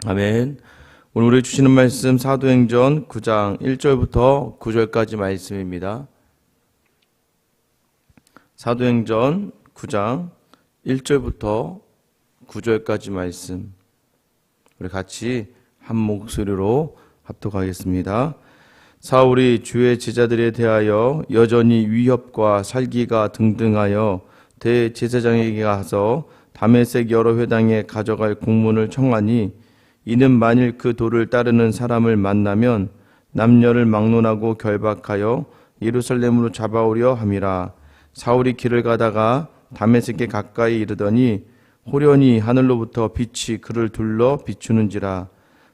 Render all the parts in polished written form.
아멘. 오늘 우리 주시는 말씀 사도행전 9장 1절부터 9절까지 말씀입니다. 사도행전 9장 1절부터 9절까지 말씀. 우리 같이 한 목소리로 합독하겠습니다. 사울이 주의 제자들에 대하여 여전히 위협과 살기가 등등하여 대제사장에게 가서 다메섹 여러 회당에 가져갈 공문을 청하니 이는 만일 그 도를 따르는 사람을 만나면 남녀를 막론하고 결박하여 예루살렘으로 잡아오려 함이라. 사울이 길을 가다가 다메섹에 가까이 이르더니 호련히 하늘로부터 빛이 그를 둘러 비추는지라.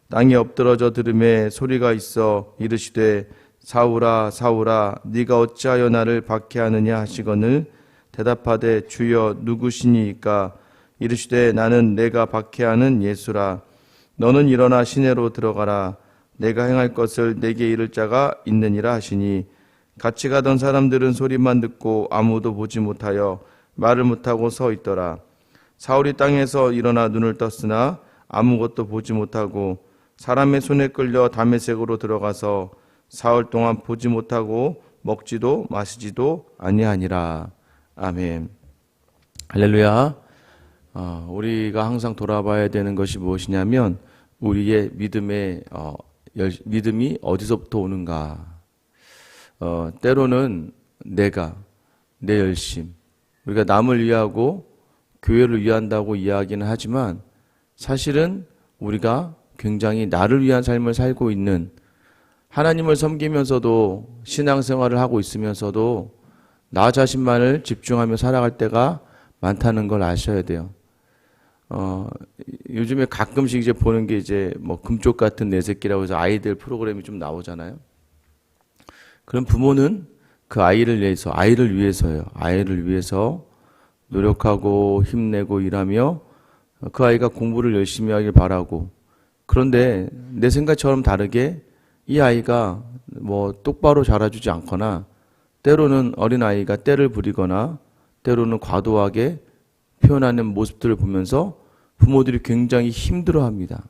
땅에 엎드러져 들음에 소리가 있어 이르시되 사울아 사울아 네가 어찌하여 나를 박해하느냐 하시거늘 대답하되 주여 누구시니이까. 이르시되 나는 내가 박해하는 예수라. 너는 일어나 시내로 들어가라. 내가 행할 것을 내게 이를 자가 있느니라 하시니 같이 가던 사람들은 소리만 듣고 아무도 보지 못하여 말을 못하고 서 있더라. 사울이 땅에서 일어나 눈을 떴으나 아무것도 보지 못하고 사람의 손에 끌려 다메섹으로 들어가서 사흘 동안 보지 못하고 먹지도 마시지도 아니하니라. 아멘. 할렐루야. 우리가 항상 돌아봐야 되는 것이 무엇이냐면 우리의 믿음이 어디서부터 오는가. 때로는 내 열심, 우리가 남을 위하고 교회를 위한다고 이야기는 하지만 사실은 우리가 굉장히 나를 위한 삶을 살고 있는, 하나님을 섬기면서도 신앙생활을 하고 있으면서도 나 자신만을 집중하며 살아갈 때가 많다는 걸 아셔야 돼요. 요즘에 가끔씩 이제 보는 게 이제 뭐 금쪽 같은 내 새끼라고 해서 아이들 프로그램이 좀 나오잖아요. 그럼 부모는 그 아이를 위해서요. 아이를 위해서 노력하고 힘내고 일하며 그 아이가 공부를 열심히 하길 바라고, 그런데 내 생각처럼 다르게 이 아이가 뭐 똑바로 자라주지 않거나 때로는 어린아이가 때를 부리거나 때로는 과도하게 표현하는 모습들을 보면서 부모들이 굉장히 힘들어합니다.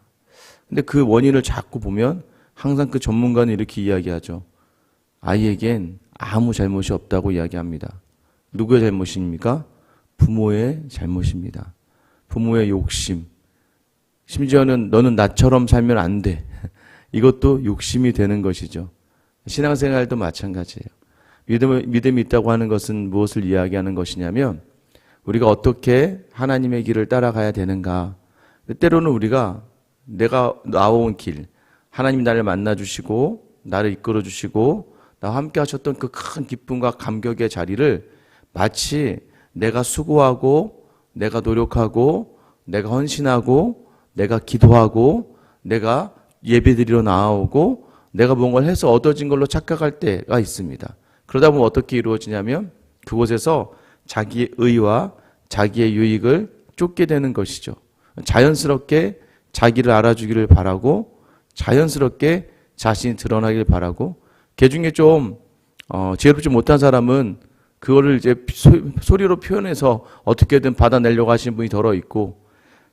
근데 그 원인을 자꾸 보면 항상 그 전문가는 이렇게 이야기하죠. 아이에겐 아무 잘못이 없다고 이야기합니다. 누구의 잘못입니까? 부모의 잘못입니다. 부모의 욕심. 심지어는 너는 나처럼 살면 안 돼. 이것도 욕심이 되는 것이죠. 신앙생활도 마찬가지예요. 믿음이 있다고 하는 것은 무엇을 이야기하는 것이냐면 우리가 어떻게 하나님의 길을 따라가야 되는가. 때로는 우리가 내가 나온 길, 하나님이 나를 만나주시고 나를 이끌어주시고 나와 함께 하셨던 그 큰 기쁨과 감격의 자리를 마치 내가 수고하고 내가 노력하고 내가 헌신하고 내가 기도하고 내가 예배드리러 나오고 내가 뭔가를 해서 얻어진 걸로 착각할 때가 있습니다. 그러다 보면 어떻게 이루어지냐면 그곳에서 자기의 의와 자기의 유익을 쫓게 되는 것이죠. 자연스럽게 자기를 알아주기를 바라고 자연스럽게 자신이 드러나길 바라고, 그 중에 좀 지혜롭지 못한 사람은 그거를 이제 소리로 표현해서 어떻게든 받아내려고 하시는 분이 더러 있고,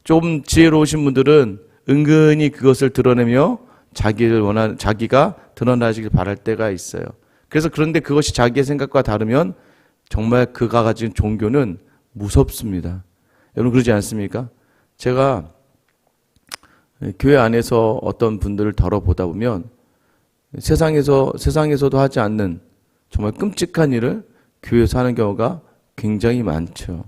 좀 지혜로우신 분들은 은근히 그것을 드러내며 자기가 드러나시길 바랄 때가 있어요. 그래서 그런데 그것이 자기의 생각과 다르면 정말 그가 가진 종교는 무섭습니다. 여러분 그러지 않습니까? 제가 교회 안에서 어떤 분들을 다뤄보다 보면 세상에서도 하지 않는 정말 끔찍한 일을 교회에서 하는 경우가 굉장히 많죠.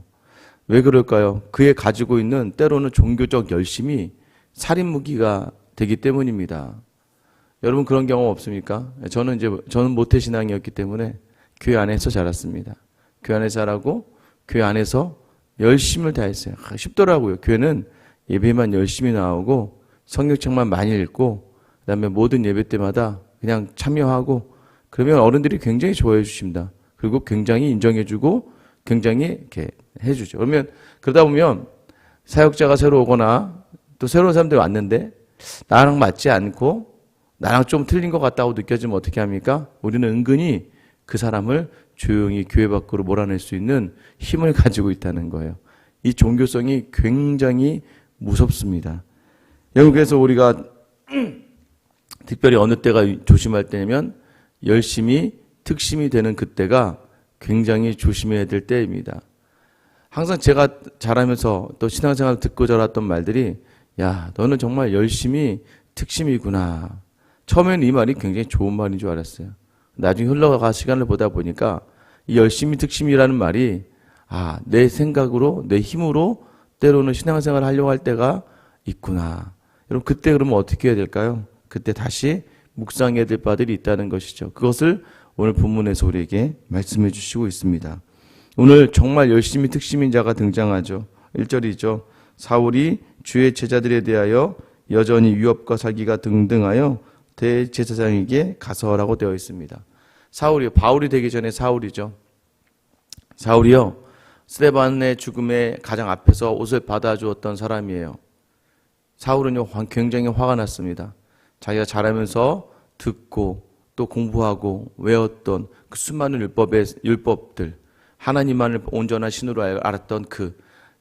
왜 그럴까요? 그에 가지고 있는 때로는 종교적 열심이 살인 무기가 되기 때문입니다. 여러분 그런 경험 없습니까? 저는 모태신앙이었기 때문에 교회 안에서 자랐습니다. 교회 안에서 자라고 교회 안에서 열심을 다했어요. 쉽더라고요. 교회는 예배만 열심히 나오고 성경책만 많이 읽고 그다음에 모든 예배 때마다 그냥 참여하고 그러면 어른들이 굉장히 좋아해 주십니다. 그리고 굉장히 인정해 주고 굉장히 이렇게 해 주죠. 그러다 보면 사역자가 새로 오거나 또 새로운 사람들이 왔는데 나랑 맞지 않고 나랑 좀 틀린 것 같다고 느껴지면 어떻게 합니까? 우리는 은근히 그 사람을 조용히 교회 밖으로 몰아낼 수 있는 힘을 가지고 있다는 거예요. 이 종교성이 굉장히 무섭습니다. 영국에서 우리가 특별히 어느 때가 조심할 때냐면 열심히 특심이 되는 그때가 굉장히 조심해야 될 때입니다. 항상 제가 자라면서 또 신앙생활 듣고 자랐던 말들이 야, 너는 정말 열심히 특심이구나. 처음에는 이 말이 굉장히 좋은 말인 줄 알았어요. 나중에 흘러가 시간을 보다 보니까 이 열심히 특심이라는 말이 내 생각으로 내 힘으로 때로는 신앙생활을 하려고 할 때가 있구나. 여러분 그때 그러면 어떻게 해야 될까요? 그때 다시 묵상해야 될 바들이 있다는 것이죠. 그것을 오늘 본문에서 우리에게 말씀해 주시고 있습니다. 오늘 정말 열심히 특심인 자가 등장하죠. 1절이죠. 사울이 주의 제자들에 대하여 여전히 유업과 살기가 등등하여 대제사장에게 가서라고 되어 있습니다. 사울이요. 바울이 되기 전에 사울이죠. 사울이요. 스데반의 죽음에 가장 앞에서 옷을 받아주었던 사람이에요. 사울은요, 굉장히 화가 났습니다. 자기가 자라면서 듣고 또 공부하고 외웠던 그 수많은 율법들, 하나님만을 온전한 신으로 알았던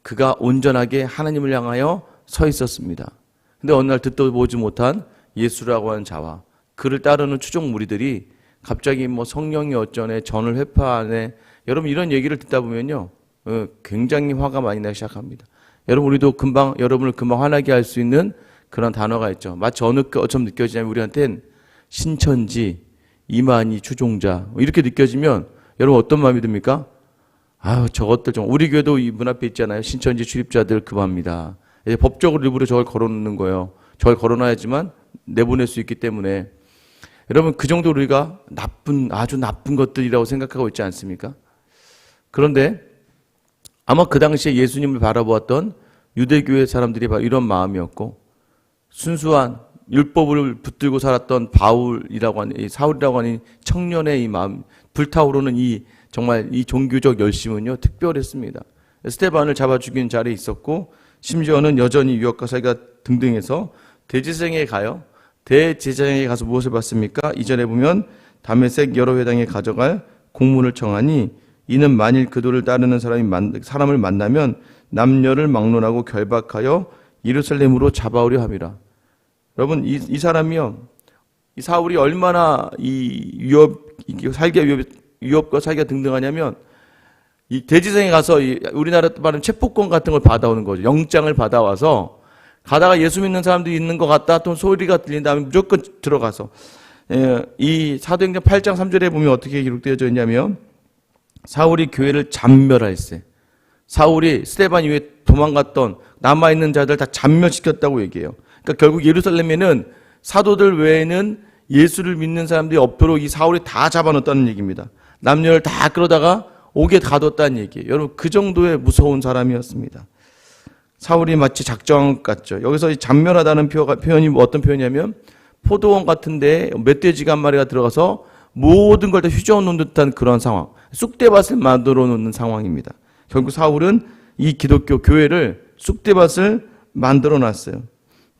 그가 온전하게 하나님을 향하여 서 있었습니다. 근데 어느 날 듣도 보지 못한 예수라고 하는 자와 그를 따르는 추종 무리들이 갑자기 성령이 어쩌네, 전을 회파하네. 여러분 이런 얘기를 듣다 보면요, 굉장히 화가 많이 나기 시작합니다. 여러분 우리도 여러분을 금방 화나게 할 수 있는 그런 단어가 있죠. 마치 어처럼 느껴지냐면 우리한텐 신천지, 이만희 추종자 이렇게 느껴지면 여러분 어떤 마음이 듭니까? 저것들 좀 우리 교회도 이 문 앞에 있잖아요. 신천지 출입자들 금합니다. 이제 법적으로 일부러 저걸 걸어놓는 거예요. 저걸 걸어놔야지만 내보낼 수 있기 때문에 여러분 그 정도로 우리가 아주 나쁜 것들이라고 생각하고 있지 않습니까? 그런데 아마 그 당시에 예수님을 바라보았던 유대교회 사람들이 바로 이런 마음이었고 순수한 율법을 붙들고 살았던 사울이라고 하는 청년의 이 마음, 불타오르는 정말 이 종교적 열심은요, 특별했습니다. 스데반을 잡아 죽인 자리에 있었고, 심지어는 여전히 유업과 살기가 등등해서 대제사장에 가서 무엇을 받습니까? 2절에 보면 다메섹 여러 회당에 가져갈 공문을 청하니 이는 만일 그들을 따르는 사람을 만나면 남녀를 막론하고 결박하여 예루살렘으로 잡아오려 함이라. 여러분 이 사람이요, 이 사울이 얼마나 유업과 살기가 등등하냐면 이 대지성에 가서 우리나라 말하면 체포권 같은 걸 받아오는 거죠. 영장을 받아와서 가다가 예수 믿는 사람들이 있는 것 같다 또 소리가 들린 다음에 무조건 들어가서 이 사도행전 8장 3절에 보면 어떻게 기록되어져 있냐면 사울이 교회를 잔멸할세. 사울이 스데반 이후에 도망갔던 남아있는 자들 다 잔멸시켰다고 얘기해요. 그러니까 결국 예루살렘에는 사도들 외에는 예수를 믿는 사람들이 없도록 이 사울이 다 잡아놓았다는 얘기입니다. 남녀를 다 끌어다가 옥에 가뒀다는 얘기예요. 여러분 그 정도의 무서운 사람이었습니다. 사울이 마치 작정한 것 같죠. 여기서 이 잔멸하다는 표현이 어떤 표현이냐면 포도원 같은데 멧돼지가 한 마리가 들어가서 모든 걸 다 휘저어 놓은 듯한 그런 상황, 쑥대밭을 만들어 놓는 상황입니다. 결국 사울은 이 기독교 교회를 쑥대밭을 만들어 놨어요.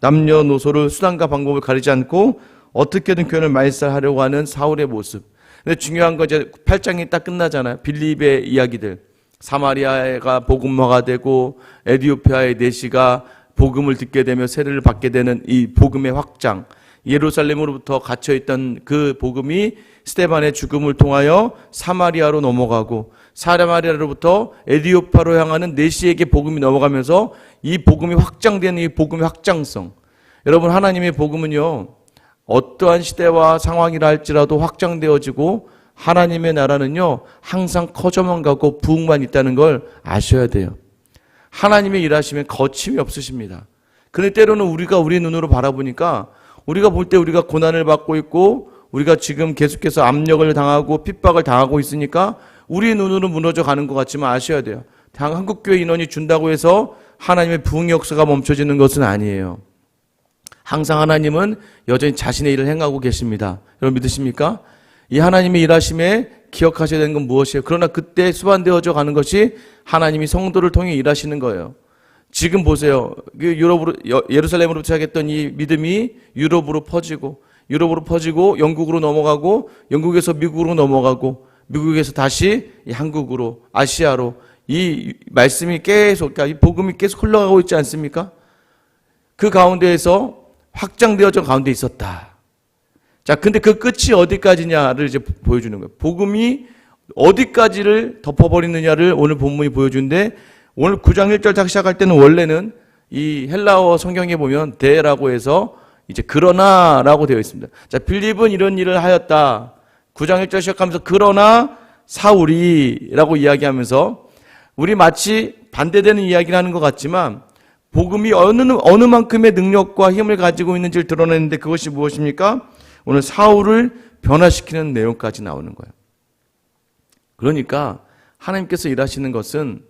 남녀노소를 수단과 방법을 가리지 않고 어떻게든 교회를 말살하려고 하는 사울의 모습. 근데 중요한 건 이제 8장이 딱 끝나잖아요. 빌립의 이야기들. 사마리아가 복음화가 되고 에디오피아의 내시가 복음을 듣게 되며 세례를 받게 되는 이 복음의 확장. 예루살렘으로부터 갇혀있던 그 복음이 스데반의 죽음을 통하여 사마리아로 넘어가고 사마리아로부터 에디오피아로 향하는 내시에게 복음이 넘어가면서 이 복음이 확장되는 이 복음의 확장성. 여러분 하나님의 복음은요, 어떠한 시대와 상황이라 할지라도 확장되어지고 하나님의 나라는요 항상 커져만 가고 부흥만 있다는 걸 아셔야 돼요. 하나님의 일하시면 거침이 없으십니다. 그런데 때로는 우리가 우리 눈으로 바라보니까 우리가 볼 때 우리가 고난을 받고 있고 우리가 지금 계속해서 압력을 당하고 핍박을 당하고 있으니까 우리 눈으로 무너져 가는 것 같지만 아셔야 돼요. 한국교회 인원이 준다고 해서 하나님의 부흥의 역사가 멈춰지는 것은 아니에요. 항상 하나님은 여전히 자신의 일을 행하고 계십니다. 여러분 믿으십니까? 이 하나님의 일하심에 기억하셔야 되는 건 무엇이에요? 그러나 그때 수반되어져 가는 것이 하나님이 성도를 통해 일하시는 거예요. 지금 보세요. 예루살렘으로 시작했던 이 믿음이 유럽으로 퍼지고 영국으로 넘어가고 영국에서 미국으로 넘어가고 미국에서 다시 한국으로 아시아로 이 말씀이 계속, 그러니까 이 복음이 계속 흘러가고 있지 않습니까? 그 가운데에서 확장되어져 가운데 있었다. 자, 근데 그 끝이 어디까지냐를 이제 보여주는 거예요. 복음이 어디까지를 덮어버리느냐를 오늘 본문이 보여주는데, 오늘 9장 1절 딱 시작할 때는 원래는 이 헬라어 성경에 보면 대라고 해서 이제 그러나라고 되어 있습니다. 자, 빌립은 이런 일을 하였다. 9장 1절 시작하면서 그러나 사울이라고 이야기하면서 우리 마치 반대되는 이야기를 하는 것 같지만 복음이 어느 만큼의 능력과 힘을 가지고 있는지를 드러내는데 그것이 무엇입니까? 오늘 사울을 변화시키는 내용까지 나오는 거예요. 그러니까 하나님께서 일하시는 것은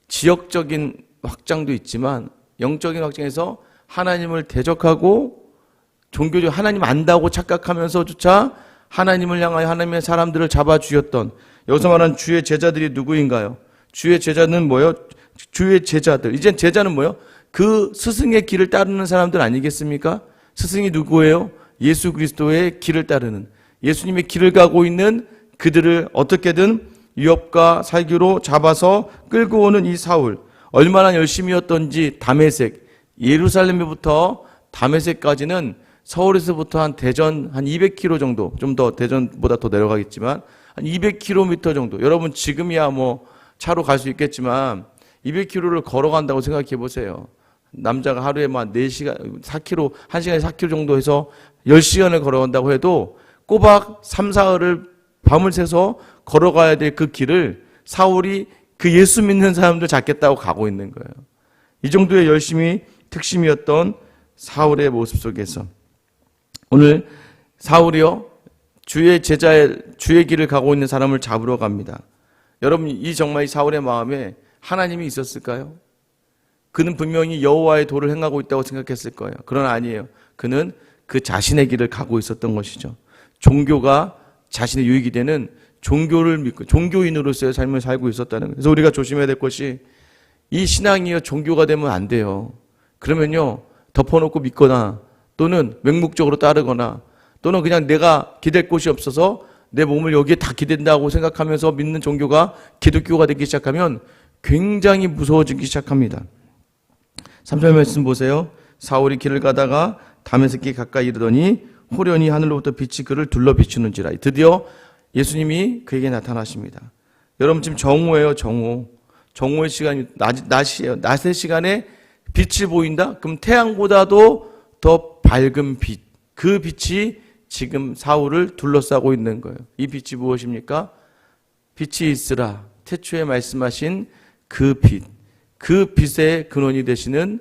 지역적인 확장도 있지만 영적인 확장에서 하나님을 대적하고 종교적 하나님 안다고 착각하면서조차 하나님을 향하여 하나님의 사람들을 잡아주셨던, 여기서 말하는 주의 제자들이 누구인가요? 주의 제자는 뭐예요? 주의 제자들. 이젠 제자는 뭐예요? 그 스승의 길을 따르는 사람들 아니겠습니까? 스승이 누구예요? 예수 그리스도의 길을 따르는, 예수님의 길을 가고 있는 그들을 어떻게든 유업과 살기로 잡아서 끌고 오는 이 사울. 얼마나 열심이었던지 다메섹, 예루살렘부터 다메섹까지는 서울에서부터 한 대전 한 200km 정도, 좀 더 대전보다 더 내려가겠지만 한 200km 정도. 여러분 지금이야 뭐 차로 갈 수 있겠지만 200km를 걸어간다고 생각해 보세요. 남자가 하루에 막 4시간, 4km, 1시간에 4km 정도 해서 10시간을 걸어간다고 해도 꼬박 3, 4일을 밤을 새서 걸어가야 될 그 길을 사울이 그 예수 믿는 사람들 잡겠다고 가고 있는 거예요. 이 정도의 열심이 특심이었던 사울의 모습 속에서 오늘 사울이요, 주의 길을 가고 있는 사람을 잡으러 갑니다. 여러분, 이 정말 이 사울의 마음에 하나님이 있었을까요? 그는 분명히 여호와의 도를 행하고 있다고 생각했을 거예요. 그러나 아니에요. 그는 그 자신의 길을 가고 있었던 것이죠. 종교가 자신의 유익이 되는 종교를 믿고 종교인으로서의 삶을 살고 있었다는 거예요. 그래서 우리가 조심해야 될 것이, 이 신앙이요 종교가 되면 안 돼요. 그러면요 덮어놓고 믿거나 또는 맹목적으로 따르거나 또는 그냥 내가 기댈 곳이 없어서 내 몸을 여기에 다 기댄다고 생각하면서 믿는 종교가 기독교가 되기 시작하면 굉장히 무서워지기 시작합니다. 3절 말씀 보세요. 사울이 길을 가다가 다메섹에 가까이 이르더니 호련히 하늘로부터 빛이 그를 둘러 비추는지라. 드디어 예수님이 그에게 나타나십니다. 여러분 지금 정오예요. 정오의 시간이 낮이에요. 낮의 시간에 빛이 보인다? 그럼 태양보다도 더 밝은 빛, 그 빛이 지금 사울을 둘러싸고 있는 거예요. 이 빛이 무엇입니까? 빛이 있으라 태초에 말씀하신 그 빛, 그 빛의 근원이 되시는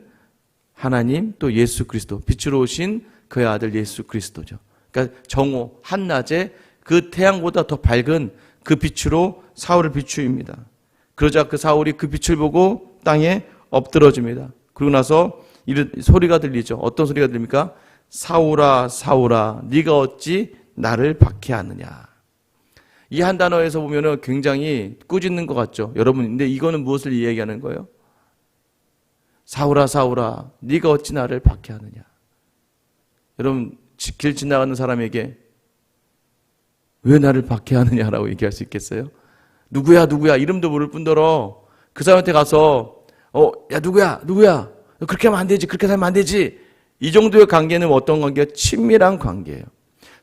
하나님, 또 예수 그리스도, 빛으로 오신 그의 아들 예수 그리스도죠. 그러니까 정오, 한낮에 그 태양보다 더 밝은 그 빛으로 사울을 비추입니다. 그러자 그 사울이 그 빛을 보고 땅에 엎드러집니다. 그러고 나서 이런 소리가 들리죠. 어떤 소리가 들립니까? 사울아 사울아 네가 어찌 나를 박해하느냐. 이 한 단어에서 보면은 굉장히 꾸짖는 것 같죠. 여러분, 근데 이거는 무엇을 이야기하는 거예요? 사울아 사울아 네가 어찌 나를 박해하느냐. 여러분, 길 지나가는 사람에게 왜 나를 박해하느냐라고 얘기할 수 있겠어요? 누구야 이름도 모를 뿐더러 그 사람한테 가서 야 누구야 그렇게 하면 안 되지, 그렇게 살면 안 되지. 이 정도의 관계는 어떤 관계예요? 친밀한 관계예요.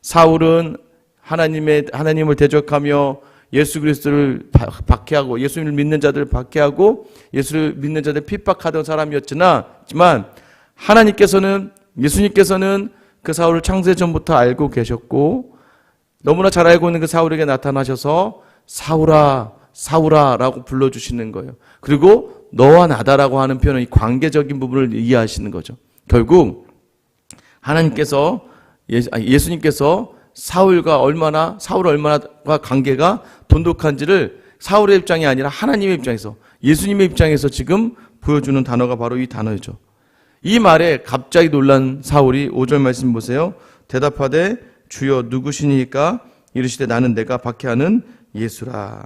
사울은 하나님을 대적하며 예수 그리스도를 박해하고 예수님을 믿는 자들을 박해하고 예수를 믿는 자들을 핍박하던 사람이었지만 하나님께서는, 예수님께서는 그 사울을 창세 전부터 알고 계셨고 너무나 잘 알고 있는 그 사울에게 나타나셔서 사울아 사울아라고 불러주시는 거예요. 그리고 너와 나다라고 하는 표현은 이 관계적인 부분을 이해하시는 거죠. 결국 하나님께서, 예수님께서 사울과 얼마나 관계가 돈독한지를 사울의 입장이 아니라 하나님의 입장에서, 예수님의 입장에서 지금 보여주는 단어가 바로 이 단어죠. 이 말에 갑자기 놀란 사울이 5절 말씀 보세요. 대답하되 주여 누구시니까? 이르시되 나는 내가 박해하는 예수라.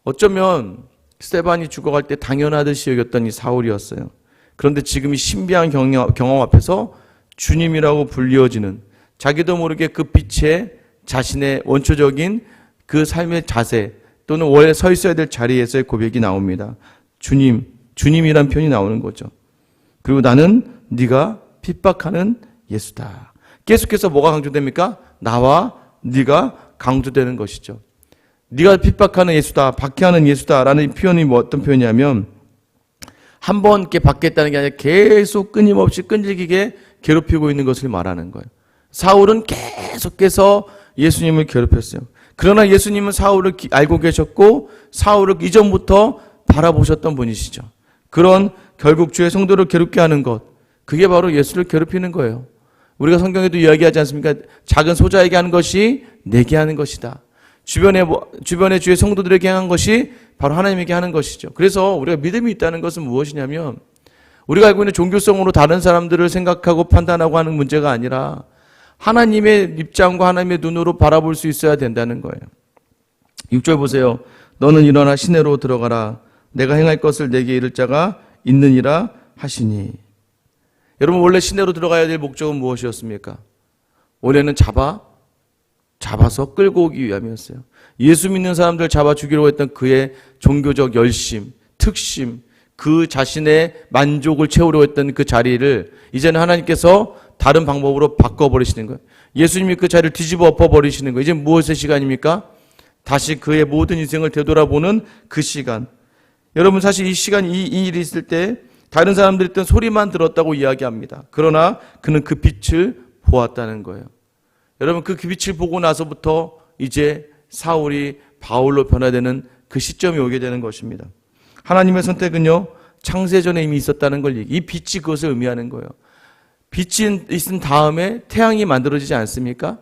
어쩌면 스데반이 죽어갈 때 당연하듯이 여겼던 이 사울이었어요. 그런데 지금 이 신비한 경험 앞에서 주님이라고 불리워지는, 자기도 모르게 그 빛에 자신의 원초적인 그 삶의 자세 또는 원래 서 있어야 될 자리에서의 고백이 나옵니다. 주님이란 표현이 나오는 거죠. 그리고 나는 네가 핍박하는 예수다. 계속해서 뭐가 강조됩니까? 나와 네가 강조되는 것이죠. 네가 핍박하는 예수다, 박해하는 예수다라는 표현이 어떤 표현이냐면 한 번 이렇게 받겠다는 게 아니라 계속 끊임없이 끈질기게 괴롭히고 있는 것을 말하는 거예요. 사울은 계속해서 예수님을 괴롭혔어요. 그러나 예수님은 사울을 알고 계셨고 사울을 이전부터 바라보셨던 분이시죠. 그런 결국 주의 성도를 괴롭게 하는 것, 그게 바로 예수를 괴롭히는 거예요. 우리가 성경에도 이야기하지 않습니까? 작은 소자에게 하는 것이 내게 하는 것이다. 주변에 주의 성도들에게 하는 것이 바로 하나님에게 하는 것이죠. 그래서 우리가 믿음이 있다는 것은 무엇이냐면 우리가 알고 있는 종교성으로 다른 사람들을 생각하고 판단하고 하는 문제가 아니라 하나님의 입장과 하나님의 눈으로 바라볼 수 있어야 된다는 거예요. 6절 보세요. 너는 일어나 시내로 들어가라. 내가 행할 것을 내게 이를 자가 있느니라 하시니. 여러분 원래 시내로 들어가야 될 목적은 무엇이었습니까? 원래는 잡아서 끌고 오기 위함이었어요. 예수 믿는 사람들 잡아 죽이려고 했던 그의 종교적 열심, 특심, 그 자신의 만족을 채우려고 했던 그 자리를 이제는 하나님께서 다른 방법으로 바꿔버리시는 거예요. 예수님이 그 자리를 뒤집어 엎어버리시는 거예요. 이제 무엇의 시간입니까? 다시 그의 모든 인생을 되돌아보는 그 시간. 여러분 사실 이 시간, 이 일이 있을 때 다른 사람들이 있던 소리만 들었다고 이야기합니다. 그러나 그는 그 빛을 보았다는 거예요. 여러분 그 빛을 보고 나서부터 이제 사울이 바울로 변화되는 그 시점이 오게 되는 것입니다. 하나님의 선택은요 창세전에 이미 있었다는 걸 이 빛이 그것을 의미하는 거예요. 빛이 있은 다음에 태양이 만들어지지 않습니까?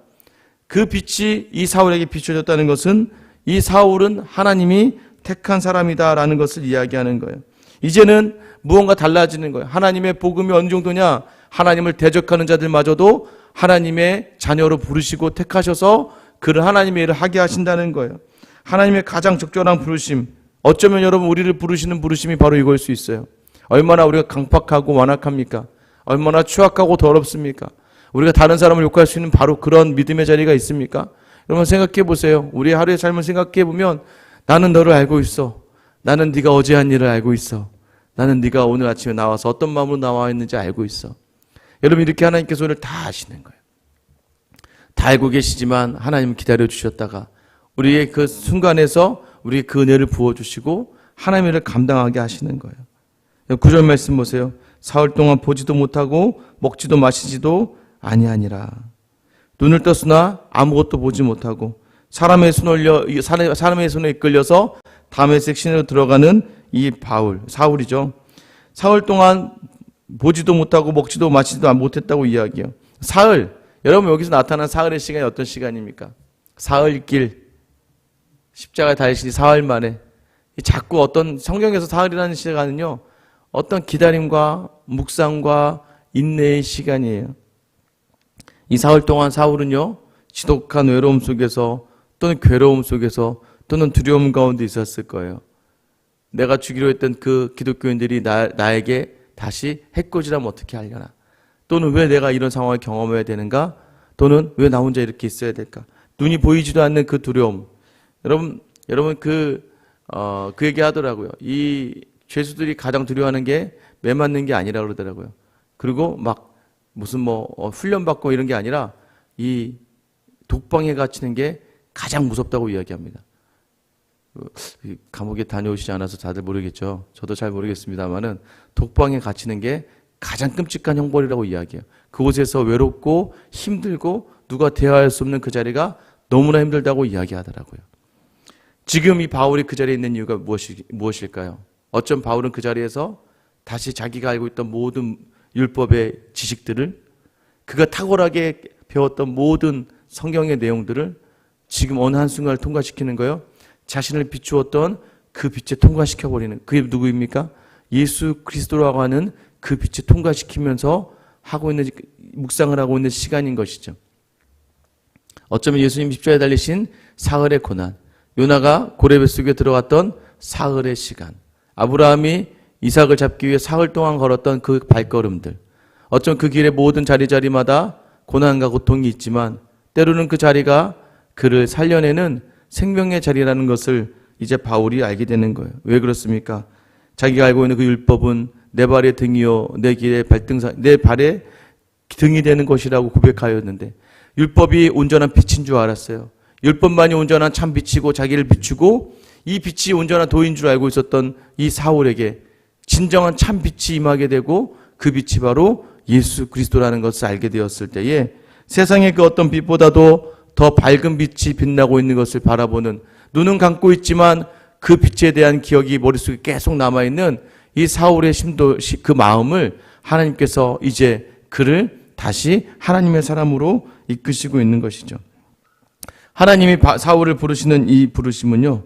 그 빛이 이 사울에게 비춰졌다는 것은 이 사울은 하나님이 택한 사람이다라는 것을 이야기하는 거예요. 이제는 무언가 달라지는 거예요. 하나님의 복음이 어느 정도냐? 하나님을 대적하는 자들마저도 하나님의 자녀로 부르시고 택하셔서 그를 하나님의 일을 하게 하신다는 거예요. 하나님의 가장 적절한 부르심, 어쩌면 여러분 우리를 부르시는 부르심이 바로 이걸 수 있어요. 얼마나 우리가 강팍하고 완악합니까? 얼마나 추악하고 더럽습니까? 우리가 다른 사람을 욕할 수 있는 바로 그런 믿음의 자리가 있습니까? 여러분 생각해 보세요. 우리의 하루의 삶을 생각해 보면 나는 너를 알고 있어. 나는 네가 어제 한 일을 알고 있어. 나는 네가 오늘 아침에 나와서 어떤 마음으로 나와 있는지 알고 있어. 여러분 이렇게 하나님께서 오늘 다 아시는 거예요. 다 알고 계시지만 하나님은 기다려 주셨다가 우리의 그 순간에서 우리의 그 은혜를 부어주시고 하나님의 일을 감당하게 하시는 거예요. 9절 말씀 보세요. 사흘 동안 보지도 못하고 먹지도 마시지도 아니하니라. 눈을 떴으나 아무것도 보지 못하고 사람의 손에 이끌려서 다메섹 시내로 들어가는 이 사울이죠. 사흘 동안 보지도 못하고 먹지도 마시지도 못했다고 이야기해요. 사흘, 여러분 여기서 나타난 사흘의 시간이 어떤 시간입니까? 사흘길, 십자가에 달리시니 사흘 만에. 자꾸 어떤 성경에서 사흘이라는 시간은요 어떤 기다림과 묵상과 인내의 시간이에요. 이 사흘 동안 사울은요 지독한 외로움 속에서 또는 괴로움 속에서 또는 두려움 가운데 있었을 거예요. 내가 죽이려 했던 그 기독교인들이 나에게 다시 해코지라면 어떻게 하려나? 또는 왜 내가 이런 상황을 경험해야 되는가? 또는 왜 나 혼자 이렇게 있어야 될까? 눈이 보이지도 않는 그 두려움. 여러분 그 얘기 하더라고요. 이 죄수들이 가장 두려워하는 게 매 맞는 게 아니라 그러더라고요. 그리고 막 무슨 훈련받고 이런 게 아니라 이 독방에 갇히는 게 가장 무섭다고 이야기합니다. 감옥에 다녀오시지 않아서 다들 모르겠죠. 저도 잘 모르겠습니다만은 독방에 갇히는 게 가장 끔찍한 형벌이라고 이야기해요. 그곳에서 외롭고 힘들고 누가 대화할 수 없는 그 자리가 너무나 힘들다고 이야기하더라고요. 지금 이 바울이 그 자리에 있는 이유가 무엇일까요? 어쩜 바울은 그 자리에서 다시 자기가 알고 있던 모든 율법의 지식들을, 그가 탁월하게 배웠던 모든 성경의 내용들을 지금 어느 한순간을 통과시키는 거예요. 자신을 비추었던 그 빛에 통과시켜버리는, 그게 누구입니까? 예수 그리스도라고 하는 그 빛에 통과시키면서 하고 있는, 묵상을 하고 있는 시간인 것이죠. 어쩌면 예수님 십자가에 달리신 사흘의 고난, 요나가 고레 뱃속에 들어갔던 사흘의 시간, 아브라함이 이삭을 잡기 위해 사흘 동안 걸었던 그 발걸음들, 어쩜 그 길의 모든 자리마다 고난과 고통이 있지만 때로는 그 자리가 그를 살려내는 생명의 자리라는 것을 이제 바울이 알게 되는 거예요. 왜 그렇습니까? 자기가 알고 있는 그 율법은 내 발의 등이요 내 길의 발등상 내 발의 등이 되는 것이라고 고백하였는데 율법이 온전한 빛인 줄 알았어요. 율법만이 온전한 참 빛이고 자기를 비추고 이 빛이 온전한 도인 줄 알고 있었던 이 사울에게 진정한 참 빛이 임하게 되고 그 빛이 바로 예수 그리스도라는 것을 알게 되었을 때에 세상의 그 어떤 빛보다도 더 밝은 빛이 빛나고 있는 것을 바라보는, 눈은 감고 있지만 그 빛에 대한 기억이 머릿속에 계속 남아있는 이 사울의 심도, 그 마음을 하나님께서 이제 그를 다시 하나님의 사람으로 이끄시고 있는 것이죠. 하나님이 사울을 부르시는 이 부르심은요,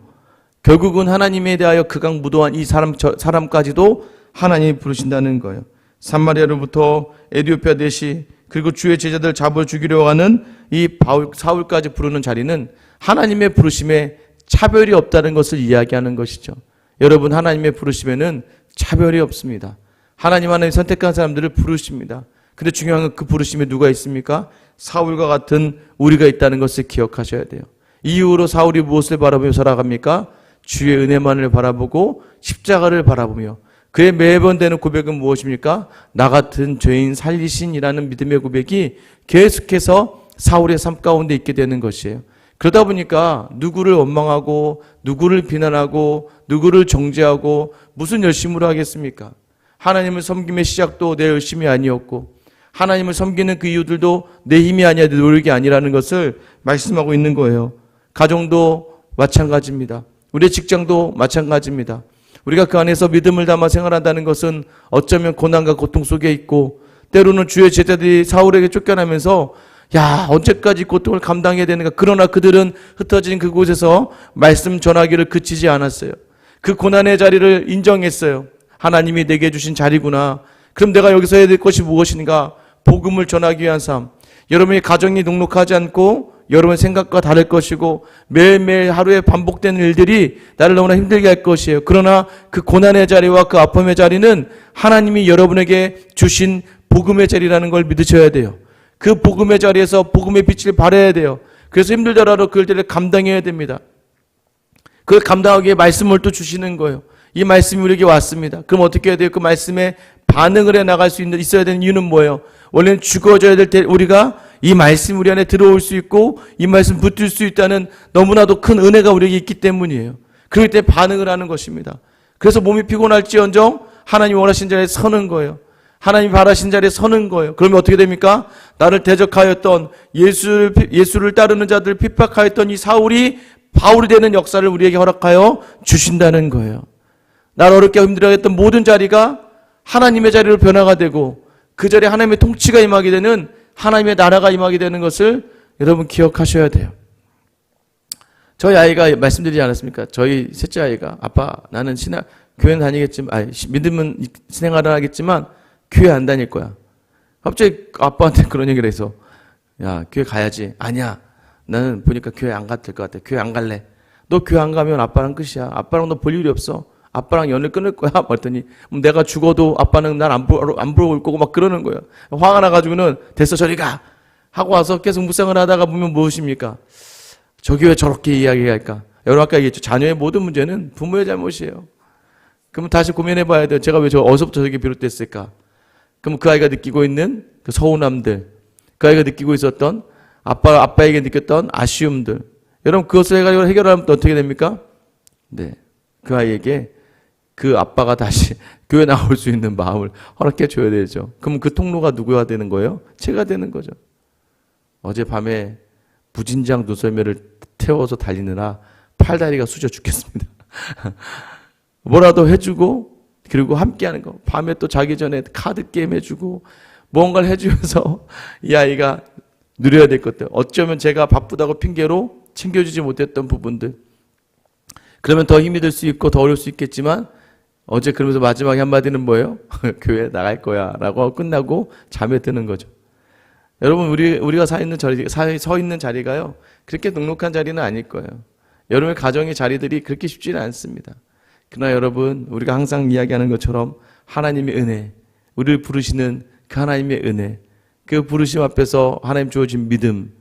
결국은 하나님에 대하여 극악무도한 이 사람까지도 하나님이 부르신다는 거예요. 사마리아로부터 에티오피아 대시 그리고 주의 제자들 잡아 죽이려고 하는 이 사울까지 부르는 자리는 하나님의 부르심에 차별이 없다는 것을 이야기하는 것이죠. 여러분, 하나님의 부르심에는 차별이 없습니다. 하나님 선택한 사람들을 부르십니다. 근데 중요한 건 그 부르심에 누가 있습니까? 사울과 같은 우리가 있다는 것을 기억하셔야 돼요. 이후로 사울이 무엇을 바라보며 살아갑니까? 주의 은혜만을 바라보고 십자가를 바라보며, 그의 매번 되는 고백은 무엇입니까? 나 같은 죄인 살리신이라는 믿음의 고백이 계속해서 사울의 삶 가운데 있게 되는 것이에요. 그러다 보니까 누구를 원망하고 누구를 비난하고 누구를 정죄하고 무슨 열심으로 하겠습니까? 하나님을 섬김의 시작도 내 열심이 아니었고 하나님을 섬기는 그 이유들도 내 힘이 아니야, 내 노력이 아니라는 것을 말씀하고 있는 거예요. 가정도 마찬가지입니다. 우리의 직장도 마찬가지입니다. 우리가 그 안에서 믿음을 담아 생활한다는 것은 어쩌면 고난과 고통 속에 있고, 때로는 주의 제자들이 사울에게 쫓겨나면서 야, 언제까지 고통을 감당해야 되는가. 그러나 그들은 흩어진 그곳에서 말씀 전하기를 그치지 않았어요. 그 고난의 자리를 인정했어요. 하나님이 내게 주신 자리구나. 그럼 내가 여기서 해야 될 것이 무엇인가? 복음을 전하기 위한 삶. 여러분의 가정이 녹록하지 않고 여러분의 생각과 다를 것이고 매일매일 하루에 반복되는 일들이 나를 너무나 힘들게 할 것이에요. 그러나 그 고난의 자리와 그 아픔의 자리는 하나님이 여러분에게 주신 복음의 자리라는 걸 믿으셔야 돼요. 그 복음의 자리에서 복음의 빛을 발해야 돼요. 그래서 힘들더라도 그 일들을 감당해야 됩니다. 그걸 감당하기에 말씀을 또 주시는 거예요. 이 말씀이 우리에게 왔습니다. 그럼 어떻게 해야 돼요? 그 말씀에 반응을 해 나갈 수 있어야 되는 이유는 뭐예요? 원래는 죽어져야 될 때 우리가 이 말씀 우리 안에 들어올 수 있고 이 말씀 붙들 수 있다는 너무나도 큰 은혜가 우리에게 있기 때문이에요. 그럴 때 반응을 하는 것입니다. 그래서 몸이 피곤할지언정 하나님 원하신 자리에 서는 거예요. 하나님 바라신 자리에 서는 거예요. 그러면 어떻게 됩니까? 나를 대적하였던 예수를 따르는 자들을 핍박하였던 이 사울이 바울이 되는 역사를 우리에게 허락하여 주신다는 거예요. 나를 어렵게 힘들어했던 모든 자리가 하나님의 자리로 변화가 되고 그 자리에 하나님의 통치가 임하게 되는, 하나님의 나라가 임하게 되는 것을 여러분 기억하셔야 돼요. 저희 아이가 말씀드리지 않았습니까? 저희 셋째 아이가 아빠 나는 교회는 다니겠지만 믿음은 생활을 하겠지만 교회 안 다닐 거야. 갑자기 아빠한테 그런 얘기를 해서 야 교회 가야지. 아니야 나는 보니까 교회 안 가도 될 것 같아. 교회 안 갈래. 너 교회 안 가면 아빠랑 끝이야. 아빠랑 너 볼 일이 없어. 아빠랑 연을 끊을 거야. 그랬더니 내가 죽어도 아빠는 날 안 보러 올 거고 막 그러는 거예요. 화가 나가지고는 됐어 저리 가 하고 와서 계속 묵상을 하다가 보면 무엇입니까? 저기 왜 저렇게 이야기할까? 여러분 아까 얘기했죠. 자녀의 모든 문제는 부모의 잘못이에요. 그럼 다시 고민해 봐야 돼요. 제가 왜 어디서부터 저게 비롯됐을까? 그럼 그 아이가 느끼고 있는 그 서운함들, 그 아이가 느끼고 있었던 아빠에게 느꼈던 아쉬움들, 여러분 그것을 해가지고 해결하면 또 어떻게 됩니까? 네, 그 아이에게 그 아빠가 다시 교회 나올 수 있는 마음을 허락해 줘야 되죠. 그럼 그 통로가 누구가 되는 거예요? 제가 되는 거죠. 어젯밤에 무진장 눈썰매를 태워서 달리느라 팔다리가 쑤져 죽겠습니다. 뭐라도 해주고 그리고 함께하는 거. 밤에 또 자기 전에 카드 게임 해주고 뭔가를 해주면서 이 아이가 누려야 될 것들. 어쩌면 제가 바쁘다고 핑계로 챙겨주지 못했던 부분들. 그러면 더 힘이 들 수 있고 더 어려울 수 있겠지만 어제 그러면서 마지막에 한마디는 뭐예요? 교회 나갈 거야 라고 끝나고 잠에 드는 거죠. 여러분 우리가 서 있는 자리가요 그렇게 넉넉한 자리는 아닐 거예요. 여러분의 가정의 자리들이 그렇게 쉽지는 않습니다. 그러나 여러분 우리가 항상 이야기하는 것처럼 하나님의 은혜, 우리를 부르시는 그 하나님의 은혜, 그 부르심 앞에서 하나님 주어진 믿음,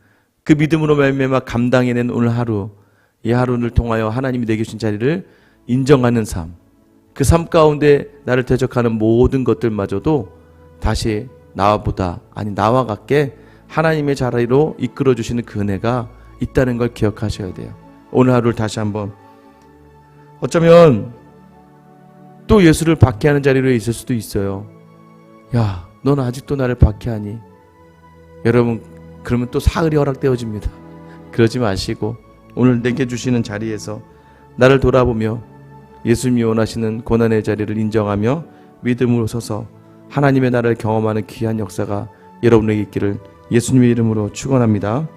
그 믿음으로 말미암아 감당해낸 오늘 하루, 이 하루를 통하여 하나님이 내게 주신 자리를 인정하는 삶, 그 삶 가운데 나를 대적하는 모든 것들마저도 다시 나와 같게 하나님의 자리로 이끌어 주시는 그 은혜가 있다는 걸 기억하셔야 돼요. 오늘 하루를 다시 한번 어쩌면 또 예수를 박해하는 자리로 있을 수도 있어요. 야, 너는 아직도 나를 박해하니? 여러분, 그러면 또 사흘이 허락되어집니다. 그러지 마시고 오늘 내게 주시는 자리에서 나를 돌아보며 예수님이 원하시는 고난의 자리를 인정하며 믿음으로 서서 하나님의 나라를 경험하는 귀한 역사가 여러분에게 있기를 예수님의 이름으로 축원합니다.